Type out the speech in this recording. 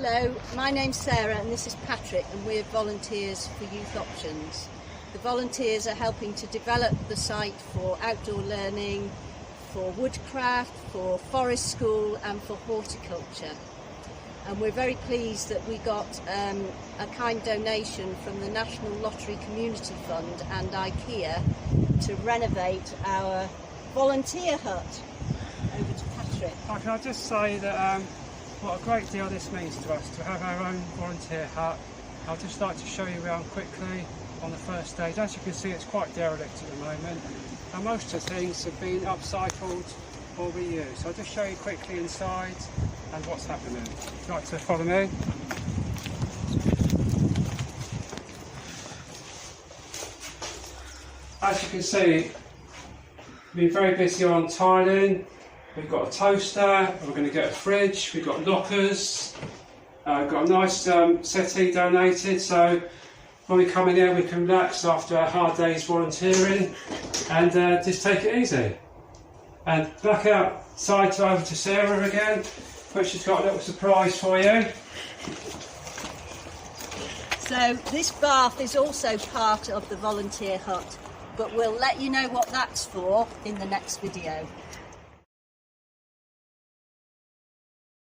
Hello, my name's Sarah and this is Patrick, and we're volunteers for Youth Options. The volunteers are helping to develop the site for outdoor learning, for woodcraft, for forest school and for horticulture. And we're very pleased that we got a kind donation from the National Lottery Community Fund and IKEA to renovate our volunteer hut. Over to Patrick. Can I just say that what a great deal this means to us to have our own volunteer hut. I'd just like to show you around quickly on the first stage. As you can see, it's quite derelict at the moment, and most of the things have been upcycled or reused. So I'll just show you quickly inside and what's happening. Would you like to follow me? As you can see, we've been very busy on tiling. We've got a toaster, we're going to get a fridge, we've got lockers, we've got a nice settee donated, so when we come in here we can relax after our hard day's volunteering and just take it easy. And back outside over to Sarah again, which has got a little surprise for you. So this bath is also part of the volunteer hut, but we'll let you know what that's for in the next video.